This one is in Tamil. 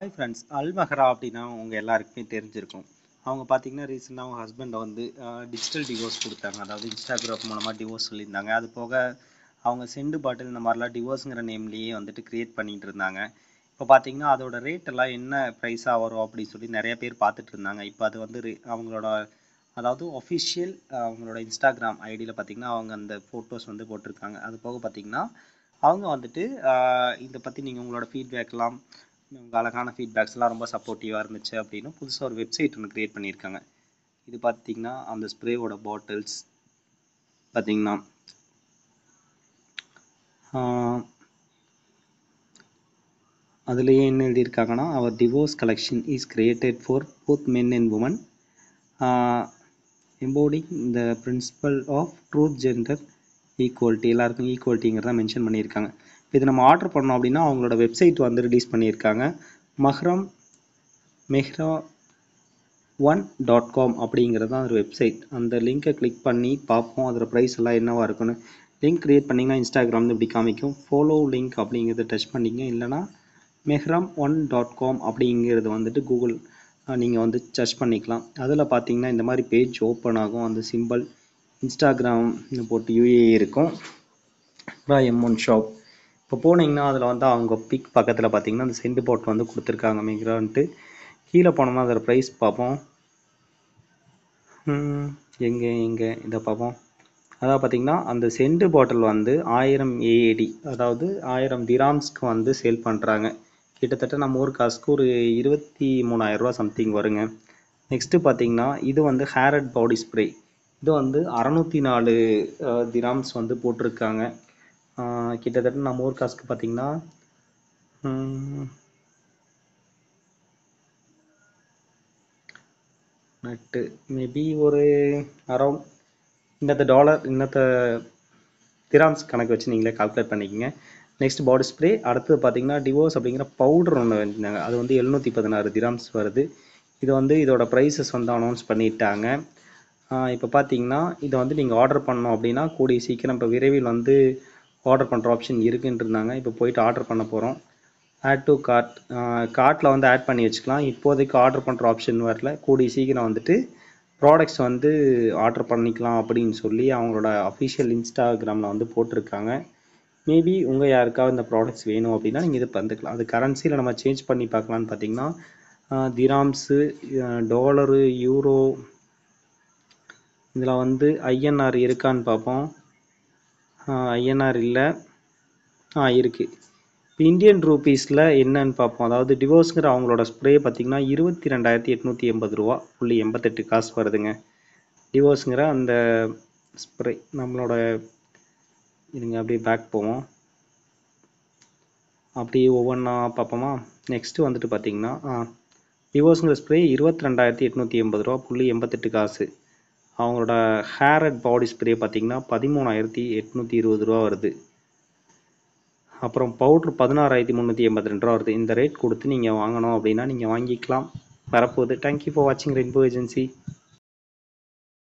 ஹாய் ஃப்ரெண்ட்ஸ், அல்மஹரா அப்படின்னா உங்கள் எல்லாருக்குமே தெரிஞ்சிருக்கும். அவங்க பார்த்தீங்கன்னா ரீசெண்டாக அவங்க ஹஸ்பண்டை வந்து டிஜிட்டல் டிவோர்ஸ் கொடுத்தாங்க. அதாவது இன்ஸ்டாகிராம் மூலமாக டிவோர்ஸ் சொல்லியிருந்தாங்க. அது போக அவங்க செண்டு பாட்டில் இந்த மாதிரிலாம் டிவோர்ஸுங்கிற நேம்லேயே வந்துட்டு க்ரியேட் பண்ணிகிட்டு இருந்தாங்க. இப்போ பார்த்தீங்கன்னா அதோட ரேட் எல்லாம் என்ன ப்ரைஸாக வரும் அப்படின்னு சொல்லி நிறைய பேர் பார்த்துட்டு இருந்தாங்க. இப்போ அது வந்து அவங்களோட அதாவது ஒஃபிஷியல் அவங்களோட இன்ஸ்டாகிராம் ஐடியில் பார்த்தீங்கன்னா அவங்க அந்த ஃபோட்டோஸ் வந்து போட்டிருக்காங்க. அது போக பார்த்தீங்கன்னா அவங்க வந்துட்டு இதை பற்றி நீங்கள் உங்களோட ஃபீட்பேக்லாம் உங்கள் அழகான ஃபீட்பேக்ஸ்லாம் ரொம்ப சப்போர்ட்டிவாக இருந்துச்சு அப்படின்னு புதுசாக ஒரு வெப்சைட் ஒன்று க்ரியேட் பண்ணியிருக்காங்க. இது பார்த்தீங்கன்னா அந்த ஸ்ப்ரேவோட பாட்டில்ஸ் பார்த்தீங்கன்னா அதுலேயே என்ன எழுதியிருக்காங்கன்னா, அவர் divorce collection is created for both men and women embodying the principle of truth gender equality. எல்லாருக்கும் ஈக்குவலிட்டிங்கிறத மென்ஷன் பண்ணியிருக்காங்க. இது நம்ம ஆர்டர் பண்ணோம் அப்படின்னா அவங்களோட வெப்சைட் வந்து ரிலீஸ் பண்ணியிருக்காங்க. mehram1.com அப்படிங்கிறது தான் ஒரு வெப்சைட். அந்த லிங்கை கிளிக் பண்ணி பார்ப்போம் அதோட ப்ரைஸ் எல்லாம் என்னவாக இருக்குன்னு. லிங்க் க்ரியேட் பண்ணிங்கன்னா இன்ஸ்டாகிராம் இப்படி காமிக்கும். ஃபாலோ லிங்க் அப்படிங்கிறத டச் பண்ணிங்க. இல்லைனா mehram1.com அப்படிங்கிறது வந்துட்டு கூகுள் நீங்கள் வந்து சர்ச் பண்ணிக்கலாம். அதில் பார்த்தீங்கன்னா இந்த மாதிரி பேஜ் ஓப்பன் ஆகும். அந்த சிம்பிள் இன்ஸ்டாகிராம் போட்டு யூஏ இருக்கும். அப்புறம் M1 ஷாப் இப்போ போனீங்கன்னா அதில் வந்து அவங்க பிக் பக்கத்தில் பார்த்தீங்கன்னா அந்த சென்ட் பாட்டில் வந்து கொடுத்துருக்காங்க மிக்ரான்ட்டு. கீழே போனோம்னா அதோட ப்ரைஸ் பார்ப்போம். எங்கே இதை பார்ப்போம். அதாவது பார்த்தீங்கன்னா அந்த சென்ட் பாட்டில் வந்து 1000 AED, அதாவது 1000 திராம்ஸ்க்கு வந்து சேல் பண்ணுறாங்க. கிட்டத்தட்ட நம்ம ஊர் காசுக்கு ஒரு 23,000 ரூபா சம்திங் வருங்க. நெக்ஸ்ட்டு பார்த்தீங்கன்னா இது வந்து ஹேர் அண்ட் பாடி ஸ்ப்ரே. இது வந்து 604 திராம்ஸ் வந்து போட்டிருக்காங்க. கிட்டத்தட்ட நம்ம ஊர் காசுக்கு பார்த்தீங்கன்னா நட்டு மேபி ஒரு அரௌண்ட் இன்னத்த திராம்ஸ் கணக்கு வச்சு நீங்களே கால்குலேட் பண்ணிக்கோங்க. Next body spray. அடுத்தது பார்த்தீங்கன்னா டிவோர்ஸ் அப்படிங்கிற பவுடர் ஒன்று வச்சுருந்தாங்க. அது வந்து 716 திராம்ஸ் வருது. இது வந்து இதோட ப்ரைஸஸ் வந்து அனௌன்ஸ் பண்ணிட்டாங்க. இப்போ பார்த்தீங்கன்னா இதை வந்து நீங்கள் ஆர்டர் பண்ணோம் அப்படின்னா கூடிய சீக்கிரம் இப்போ விரைவில் வந்து ஆர்டர் பண்ணுற ஆப்ஷன் இருக்குன்னு இருந்தாங்க. இப்போ போயிட்டு ஆர்டர் பண்ண போகிறோம். ஆட் டு கார்ட், கார்ட்டில் வந்து ஆட் பண்ணி வச்சுக்கலாம். இப்போதைக்கு ஆர்டர் பண்ணுற ஆப்ஷன் வரல. கூடிய சீக்கிரம் வந்துட்டு ப்ராடக்ட்ஸ் வந்து ஆர்டர் பண்ணிக்கலாம் அப்படின்னு சொல்லி அவங்களோட அஃபிஷியல் இன்ஸ்டாகிராமில் வந்து போட்டிருக்காங்க. மேபி உங்கள் யாருக்காவது இந்த ப்ராடக்ட்ஸ் வேணும் அப்படின்னா நீங்கள் இது பண்ணிக்கலாம். அது கரன்சியில் நம்ம சேஞ்ச் பண்ணி பார்க்கலான்னு பார்த்தீங்கன்னா திராம்ஸு, டாலரு, யூரோ, இதில் வந்து ஐஎன்ஆர் இருக்கான்னு பார்ப்போம். ஐஎன்ஆர் இல்லை, இருக்குது. இப்போ இந்தியன் ரூபீஸில் என்னன்னு பார்ப்போம். அதாவது டிவோர்ஸுங்கிற அவங்களோட ஸ்ப்ரே பார்த்திங்கன்னா 22,880 ரூபா 88 காசு வருதுங்க. டிவோர்ஸுங்கிற அந்த ஸ்ப்ரே நம்மளோட இதுங்க அப்படியே பேக் போவோம். அப்படியே ஒவ்வொன்றா பார்ப்போமா. நெக்ஸ்ட்டு வந்துட்டு பார்த்திங்கன்னா டிவோர்ஸுங்கிற ஸ்ப்ரே 22,880 ரூபா 88 காசு. அவங்களோட ஹேர் அண்ட் பாடி ஸ்ப்ரே பார்த்திங்கன்னா 13,820 ரூபா வருது. அப்புறம் பவுட்ரு 16,382 ரூபா வருது. இந்த ரேட் கொடுத்து நீங்கள் வாங்கணும் அப்படின்னா நீங்கள் வாங்கிக்கலாம். வரப்போகுது. தேங்க்யூ ஃபார் வாட்சிங் ரெயின்போ ஏஜென்சி.